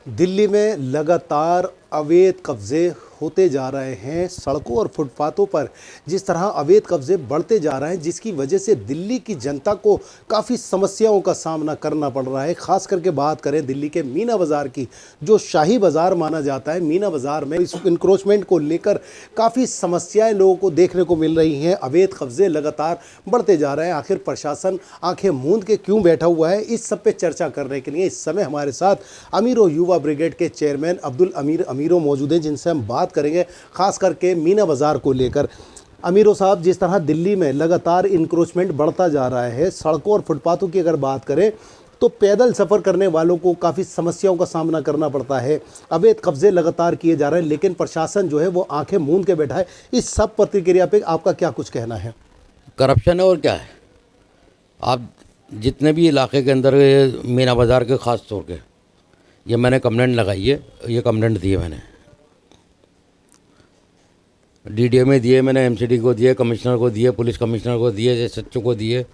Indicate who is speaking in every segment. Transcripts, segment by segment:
Speaker 1: दिल्ली में लगातार अवैध कब्जे होते जा रहे हैं। सड़कों और फुटपाथों पर जिस तरह अवैध कब्जे बढ़ते जा रहे हैं, जिसकी वजह से दिल्ली की जनता को काफ़ी समस्याओं का सामना करना पड़ रहा है। खास करके बात करें दिल्ली के मीना बाज़ार की, जो शाही बाज़ार माना जाता है, मीना बाज़ार में इस इंक्रोचमेंट को लेकर काफ़ी समस्याएं लोगों को देखने को मिल रही हैं। अवैध कब्जे लगातार बढ़ते जा रहे हैं। आखिर प्रशासन आंखें मूंद के क्यों बैठा हुआ है? इस सब पे चर्चा करने के लिए इस समय हमारे साथ अमीरो युवा ब्रिगेड के चेयरमैन अब्दुल अमीरो मौजूद हैं, जिनसे हम बात करेंगे खास करके मीना बाज़ार को लेकर। अमीरो साहब, जिस तरह दिल्ली में लगातार इंक्रोचमेंट बढ़ता जा रहा है, सड़कों और फुटपाथों की अगर बात करें तो पैदल सफ़र करने वालों को काफ़ी समस्याओं का सामना करना पड़ता है। अवैध कब्जे लगातार किए जा रहे हैं, लेकिन प्रशासन जो है वो आंखें मूंद के बैठा है। इस सब प्रतिक्रिया पे आपका क्या कुछ कहना है?
Speaker 2: करप्शन है और क्या है। आप जितने भी इलाके के अंदर मीना बाज़ार के ख़ास तौर के ये मैंने कंप्लेंट लगाई है, ये कंप्लेंट दिए मैंने डीडीए में दिए, मैंने एमसीडी को दिए, कमिश्नर को दिए, पुलिस कमिश्नर को दिए, एसएचओ को दिए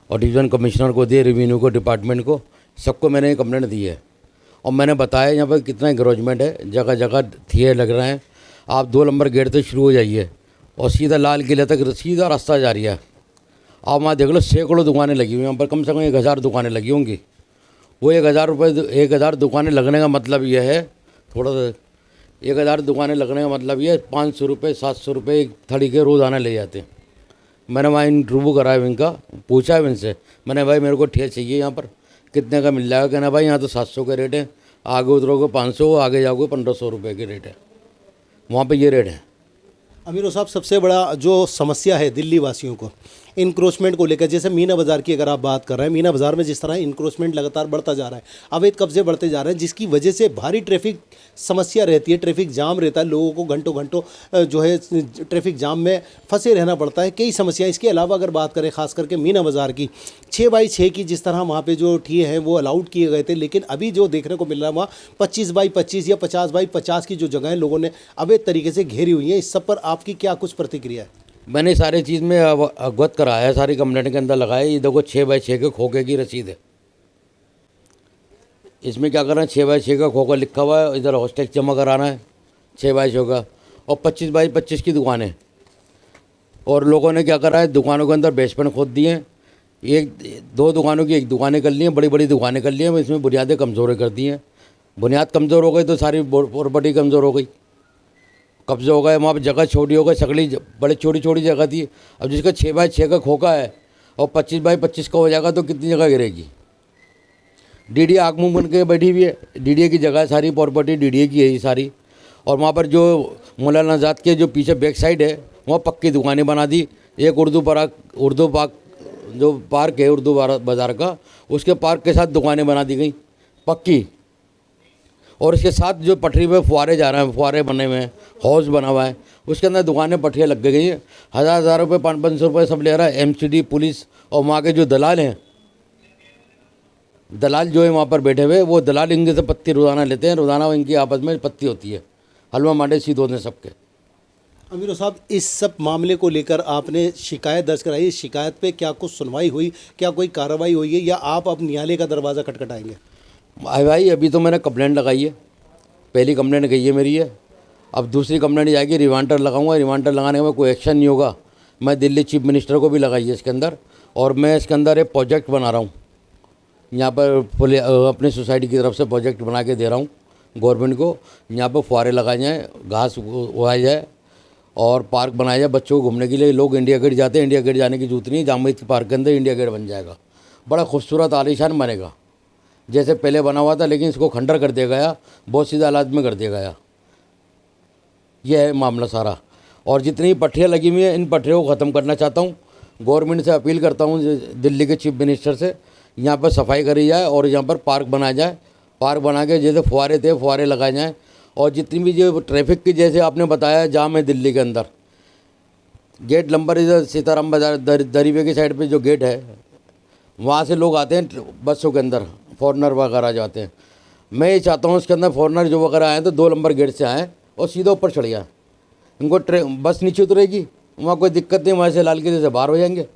Speaker 2: और डिवीज़न कमिश्नर को दिए, रेवेन्यू को, डिपार्टमेंट को, सबको मैंने ये कंप्लेंट दी है। और मैंने बताया यहाँ पर कितना इंक्रोचमेंट है, जगह जगह थिए लग रहे हैं। आप 2 नंबर गेट से शुरू हो जाइए और सीधा लाल किले तक सीधा रास्ता जा रही है। आप वहाँ देख लो, सैकड़ों दुकानें लगी हुई हैं। यहाँ पर कम से कम 1000 दुकानें लगी होंगी। वो 1000 दुकानें लगने का मतलब यह है, थोड़ा सा 1000 दुकानें लगने का मतलब ये 500 रुपये 700 रुपये एक थड़ी के रोज़ाना ले जाते हैं। मैंने वहाँ इंटरव्यू कराया, इनका पूछा है इनसे, मैंने भाई मेरे को ठेल चाहिए यहाँ पर कितने का मिल जाएगा? कहना भाई यहाँ तो 700 के रेट है, आगे उतरोगे 500, आगे जाओगे 1500 रुपये के रेट है, वहाँ पर ये रेट है।
Speaker 1: अमीरो साहब, सबसे बड़ा जो समस्या है दिल्ली वासियों को इंक्रोचमेंट को लेकर, जैसे मीना बाज़ार की अगर आप बात कर रहे हैं, मीना बाज़ार में जिस तरह इंक्रोचमेंट लगातार बढ़ता जा रहा है, अवैध कब्जे बढ़ते जा रहे हैं, जिसकी वजह से भारी ट्रैफिक समस्या रहती है, ट्रैफिक जाम रहता है, लोगों को घंटों घंटों जो है ट्रैफिक जाम में फंसे रहना पड़ता है। कई समस्याएं। इसके अलावा अगर बात करें खास करके मीना बाज़ार की, 6x6 की जिस तरह वहाँ पर जो ठिए हैं वो अलाउड किए गए थे, लेकिन अभी जो देखने को मिल रहा है वहाँ 25x25 या 50x50 की जो जगहें लोगों ने अवैध तरीके से घेरी हुई हैं। इस सब पर आपकी क्या कुछ प्रतिक्रिया है?
Speaker 2: मैंने सारी चीज़ में अवगत कराया है, सारी कंप्लेंट के अंदर लगाया। ये देखो 6x6 के खोखे की रसीद है। इसमें क्या करना है, 6x6 का खोखा लिखा हुआ है, इधर हॉस्टैग जमा कराना है 6x6 का, और 25x25 की दुकान है। और लोगों ने क्या करा है, दुकानों के अंदर बेसमेंट खोद दिए हैं। 1-2 दुकानों की 1 दुकानें कर ली हैं, बड़ी बड़ी दुकानें कर ली हैं। इसमें बुनियादें कमज़ोर कर दी हैं। बुनियाद कमज़ोर हो गई तो सारी प्रॉपर्टी कमज़ोर हो गई, कब्जे हो गए। वहाँ पर जगह छोटी हो गई, सकली बड़ी छोटी छोटी जगह थी। अब जिसका 6x6 का खोखा है और 25x25 का हो जाएगा तो कितनी जगह गिरेगी? डीडीए आग मुँह बन के बैठी हुई है। डीडीए की जगह सारी प्रॉपर्टी डीडीए की है ये सारी। और वहाँ पर जो मौलाना आज़ाद के जो पीछे बैक साइड है, वहाँ पक्की दुकानें बना दी। एक उर्दू पार्क जो पार्क है उर्दू बाज़ार का, उसके पार्क के साथ दुकानें बना दी गई पक्की। और इसके साथ जो पटरी पे फुहारे जा रहे हैं, फुहारे बने हुए हैं, हौज बना हुआ है, उसके अंदर दुकानें पटरियाँ लग गई हैं। 1000 रुपये 500 रुपये सब ले रहा है एमसीडी, पुलिस और वहाँ के जो दलाल हैं, दलाल जो है वहाँ पर बैठे हुए, वो दलाल इनके से पत्ती रोज़ाना लेते हैं। रोज़ाना इनकी आपस में पत्ती होती है, हलवा मांडे सीध होते हैं सबके।
Speaker 1: अमीरो साहब, इस सब मामले को लेकर आपने शिकायत दर्ज कराई। इस शिकायत पे क्या कुछ सुनवाई हुई? क्या कोई कार्रवाई हुई है या आप अब न्यायालय का दरवाज़ा खटखटाएंगे?
Speaker 2: भाई अभी तो मैंने कंप्लेंट लगाई है, पहली कंप्लेंट गई है मेरी है। अब दूसरी कंप्लेंट जाएगी, रिमांडर लगाऊंगा। रिमांडर लगाने में कोई एक्शन नहीं होगा, मैं दिल्ली चीफ मिनिस्टर को भी लगाई है इसके अंदर। और मैं इसके अंदर एक प्रोजेक्ट बना रहा हूँ, यहाँ पर अपनी सोसाइटी की तरफ से प्रोजेक्ट बना के दे रहा हूँ गवर्नमेंट को। यहाँ पर फुहारे लगाए जाएँ, घास उगाई जाए और पार्क बनाया जाए बच्चों को घूमने के लिए। लोग इंडिया गेट जाते हैं, इंडिया गेट जाने की जरूरत नहीं, जामा मस्जिद पार्क के अंदर इंडिया गेट बन जाएगा। बड़ा खूबसूरत आलीशान बनेगा, जैसे पहले बना हुआ था, लेकिन इसको खंडर कर दिया गया, बहुत सीधा हालात में कर दिया गया। यह है मामला सारा। और जितनी पटरियाँ लगी हुई हैं, इन पटरियों को ख़त्म करना चाहता हूँ। गवर्नमेंट से अपील करता हूँ, दिल्ली के चीफ मिनिस्टर से, यहाँ पर सफाई करी जाए और यहाँ पर पार्क बनाया जाए। पार्क बना के जैसे फुहारे थे फुहारे लगाए जाएँ। और जितनी भी जो ट्रैफिक की, जैसे आपने बताया जाम है दिल्ली के अंदर, गेट नंबर इधर सीताराम बाजार दरीवे की साइड पर जो गेट है, वहाँ से लोग आते हैं बसों के अंदर, फॉरनर वगैरह जाते हैं। मैं ये चाहता हूँ इसके अंदर फॉरनर जो वगैरह आए तो 2 नंबर गेट से आएँ और सीधा ऊपर चढ़ जाए। इनको बस नीचे उतरेगी, वहाँ कोई दिक्कत नहीं, वहाँ से लाल किले से बाहर हो जाएंगे।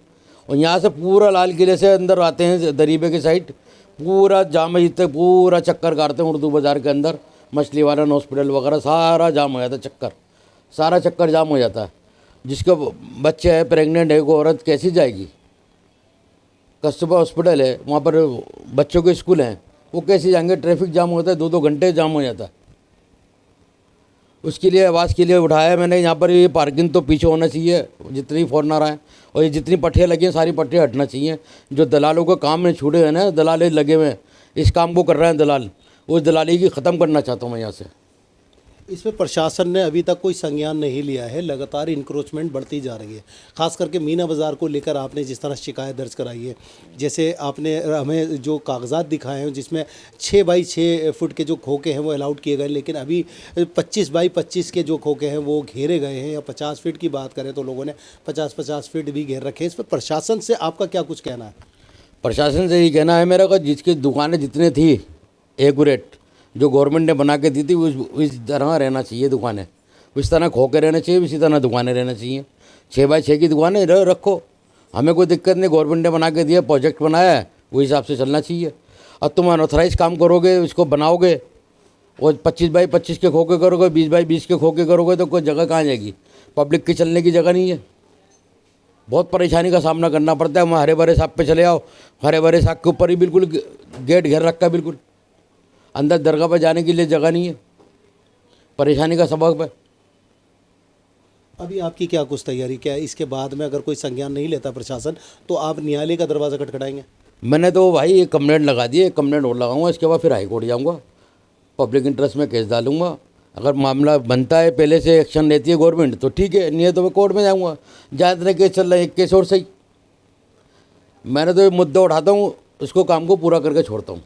Speaker 2: और यहाँ से पूरा लाल किले से अंदर आते हैं दरीबे की साइड, पूरा जाम मस्जिद तक पूरा चक्कर काटते हैं उर्दू बाज़ार के अंदर, मछली वाला हॉस्पिटल वगैरह सारा जाम हो जाता है, चक्कर सारा चक्कर जाम हो जाता है। जिसको बच्चे है, प्रेग्नेंट है, कोई औरत कैसी जाएगी? कस्तूरबा हॉस्पिटल है, वहाँ पर बच्चों के स्कूल हैं, वो कैसे जाएंगे? ट्रैफिक जाम होता है, 2-2 घंटे जाम हो जाता है। उसके लिए आवाज़ के लिए उठाया है मैंने। यहाँ पर ये पार्किंग तो पीछे होना चाहिए जितनी फॉरनर आए, और ये जितनी पट्टियाँ लगी हैं सारी पट्टियाँ हटना चाहिए। जो दलालों का काम में छूटे हैं ना, दलाल लगे हुए हैं, इस काम को कर रहे हैं दलाल, उस दलाली की ख़त्म करना चाहता हूँ मैं यहाँ से।
Speaker 1: इसमें प्रशासन ने अभी तक कोई संज्ञान नहीं लिया है, लगातार इंक्रोचमेंट बढ़ती जा रही है। खास करके मीना बाज़ार को लेकर आपने जिस तरह शिकायत दर्ज कराई है, जैसे आपने हमें जो कागजात दिखाए हैं जिसमें 6 बाई 6 फुट के जो खोखे हैं वो अलाउड किए गए, लेकिन अभी 25 बाई 25 के जो खोखे हैं वो घेरे गए हैं। या 50 फीट की बात करें तो लोगों ने 50-50 फीट भी घेर रखे हैं। इस पर प्रशासन से आपका क्या कुछ कहना है?
Speaker 2: प्रशासन से यही कहना है मेरा, को जिसकी दुकानें जितने थी एक्यूरेट जो गवर्नमेंट ने बना के दी थी उस तरह रहना चाहिए दुकानें, उस तरह खोके रहने चाहिए, इसी तरह दुकानें रहना चाहिए। 6 बाई 6 की दुकानें रखो, हमें कोई दिक्कत नहीं। गवर्नमेंट ने बना के दिया, प्रोजेक्ट बनाया है, वही हिसाब से चलना चाहिए। अब तुम अनऑथराइज काम करोगे, उसको बनाओगे और 25 बाई 25 के खोके करोगे, 20 बाई 20 के खोके करोगे तो कोई जगह कहाँ जाएगी? पब्लिक की चलने की जगह नहीं है। बहुत परेशानी का सामना करना पड़ता है। वहाँ हरे भरे साहब पे चले आओ, हरे भरे साहब के ऊपर ही बिल्कुल गेट घेर रखा है, बिल्कुल अंदर दरगाह पर जाने के लिए जगह नहीं है, परेशानी का सबब है।
Speaker 1: अभी आपकी क्या कुछ तैयारी, क्या इसके बाद में अगर कोई संज्ञान नहीं लेता प्रशासन तो आप न्यायालय का दरवाज़ा खटखटाएंगे?
Speaker 2: मैंने तो भाई एक कंप्लेंट लगा दी है, एक कंप्लेंट और लगाऊंगा, इसके बाद फिर हाई कोर्ट जाऊंगा, पब्लिक इंटरेस्ट में केस डालूंगा। अगर मामला बनता है, पहले से एक्शन लेती है गवर्नमेंट तो ठीक है, नहीं है तो मैं कोर्ट में जाऊँगा। जहाँ इतने केस चल रहे हैं, एक केस और सही। मैंने तो मुद्दा उठाता हूँ, उसको काम को पूरा करके छोड़ता हूँ।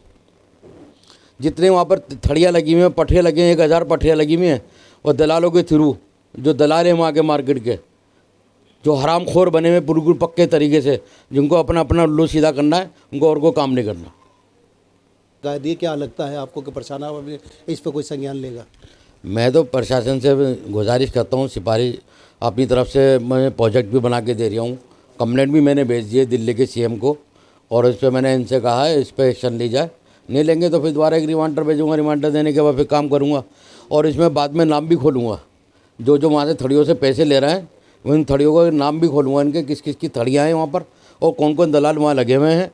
Speaker 2: जितने वहाँ पर थड़ियाँ लगी हुई हैं, पटरियाँ लगी हैं, 1000 पटरियाँ लगी हुई हैं, और दलालों के थ्रू जो दलाल हैं वहाँ के मार्केट के, जो हरामखोर बने हुए बिल्कुल पक्के तरीके से, जिनको अपना अपना उल्लू सीधा करना है, उनको और को काम नहीं करना।
Speaker 1: गाय क्या लगता है आपको कि प्रशासन इस पर कोई संज्ञान लेगा?
Speaker 2: मैं तो प्रशासन से गुजारिश करता हूँ, सिफारिश अपनी तरफ से मैं प्रोजेक्ट भी बना के दे रहा हूँ, कंप्लेंट भी मैंने भेज दी है दिल्ली के सीएम को, और इस पर मैंने इनसे कहा है इस पर एक्शन ली जाए। नहीं लेंगे तो फिर दोबारा एक रिमांडर भेजूँगा, रिमांडर देने के बाद फिर काम करूँगा। और इसमें बाद में नाम भी खोलूँगा, जो जो वहाँ से थड़ियों से पैसे ले रहे हैं उन थड़ियों का नाम भी खोलूँगा, इनके किस किस की थड़ियाँ हैं वहाँ पर, और कौन कौन दलाल वहाँ लगे हुए हैं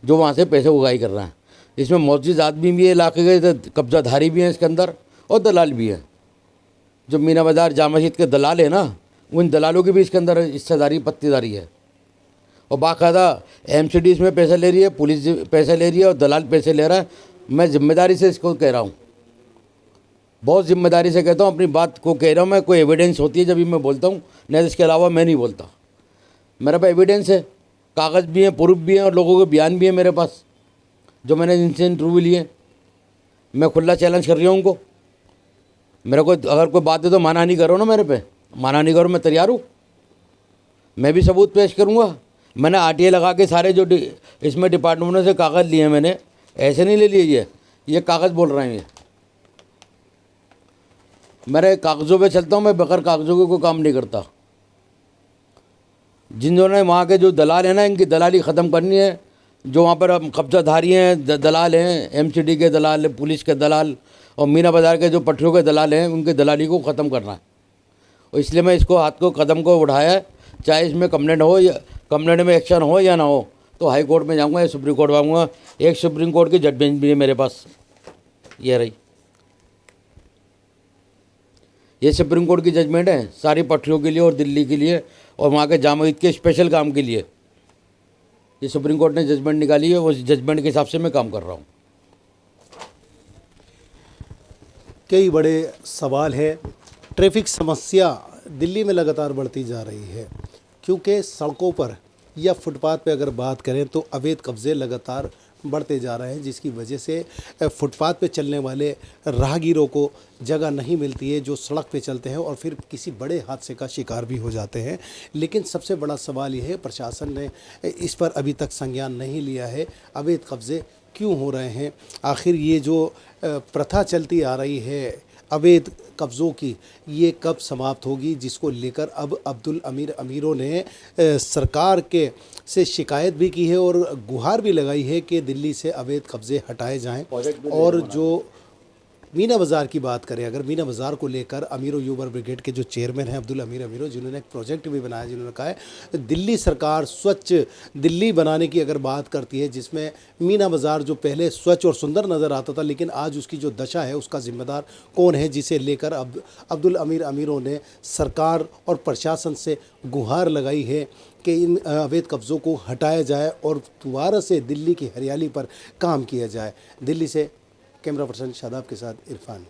Speaker 2: जो वहाँ से पैसे उगाही कर रहे हैं। इसमें मौजूद आदमी भी है इलाके के, कब्जाधारी भी हैं इसके अंदर, और दलाल भी हैं। जो मीना बाज़ार जामा मस्जिद के दलाल है ना, उन दलालों की भी इसके अंदर हिस्सेदारी पत्तीदारी है। और बाकायदा एमसीडी इसमें पैसा ले रही है, पुलिस पैसा ले रही है और दलाल पैसे ले रहा है। मैं जिम्मेदारी से इसको कह रहा हूँ, बहुत जिम्मेदारी से कहता हूँ, अपनी बात को कह रहा हूँ मैं। कोई एविडेंस होती है जब भी मैं बोलता हूँ, नहीं तो इसके अलावा मैं नहीं बोलता। मेरे पास एविडेंस है, कागज़ भी हैं, प्रूफ भी हैं, और लोगों के बयान भी हैं मेरे पास, जो मैंने इनसे इंटरव्यू लिए। मैं खुला चैलेंज कर रही हूँ उनको। मेरे को अगर कोई बात है तो माना नहीं करो ना, मेरे पे माना नहीं करो, मैं तैयार हूँ, मैं भी सबूत पेश करूँगा। मैंने आरटीआई लगा के सारे जो इसमें डिपार्टमेंटों से कागज़ लिए हैं मैंने, ऐसे नहीं ले लिए, ये कागज़ बोल रहे हैं। ये मेरे कागज़ों पे चलता हूँ मैं, बगैर कागज़ों के कोई काम नहीं करता। जिन्होंने वहाँ के जो दलाल हैं ना, इनकी दलाली ख़त्म करनी है। जो वहाँ पर कब्जाधारी हैं, दलाल हैं, एमसीडी के दलाल, पुलिस के दलाल, और मीना बाज़ार के जो पटरियों के दलाल हैं, उनकी दलाली को ख़त्म करना है। और इसलिए मैं इसको हाथ को कदम को उठाया है, चाहे इसमें कंप्लेंट हो या कंप्लेंट में एक्शन हो या ना हो, तो हाई कोर्ट में जाऊँगा या सुप्रीम कोर्ट जाऊँगा। एक सुप्रीम कोर्ट की जजमेंट भी है मेरे पास, ये रही, ये सुप्रीम कोर्ट की जजमेंट है सारी पटरियों के लिए और दिल्ली के लिए और वहाँ के जामा मस्जिद के स्पेशल काम के लिए। ये सुप्रीम कोर्ट ने जजमेंट निकाली है, उस जजमेंट के हिसाब से मैं काम कर रहा हूँ।
Speaker 1: कई बड़े सवाल है। ट्रैफिक समस्या दिल्ली में लगातार बढ़ती जा रही है, क्योंकि सड़कों पर या फुटपाथ पे अगर बात करें तो अवैध कब्ज़े लगातार बढ़ते जा रहे हैं, जिसकी वजह से फुटपाथ पे चलने वाले राहगीरों को जगह नहीं मिलती है, जो सड़क पे चलते हैं और फिर किसी बड़े हादसे का शिकार भी हो जाते हैं। लेकिन सबसे बड़ा सवाल यह है, प्रशासन ने इस पर अभी तक संज्ञान नहीं लिया है। अवैध कब्ज़े क्यों हो रहे हैं? आखिर ये जो प्रथा चलती आ रही है अवैध कब्ज़ों की ये कब समाप्त होगी, जिसको लेकर अब अब्दुल अमीर अमीरों ने सरकार के से शिकायत भी की है और गुहार भी लगाई है कि दिल्ली से अवैध कब्ज़े हटाए जाएं। और जो मीना बाज़ार की बात करें, अगर मीना बाज़ार को लेकर अमीरो यूबर ब्रिगेड के जो चेयरमैन हैं अब्दुल अमीर अमीरो, जिन्होंने एक प्रोजेक्ट भी बनाया, जिन्होंने कहा है दिल्ली सरकार स्वच्छ दिल्ली बनाने की अगर बात करती है, जिसमें मीना बाज़ार जो पहले स्वच्छ और सुंदर नज़र आता था, लेकिन आज उसकी जो दशा है उसका जिम्मेदार कौन है, जिसे लेकर अब अब्दुल अमीर अमीरों ने सरकार और प्रशासन से गुहार लगाई है कि इन अवैध कब्ज़ों को हटाया जाए और दोबारा से दिल्ली की हरियाली पर काम किया जाए। दिल्ली से कैमरा पर्सन शादाब के साथ इरफान।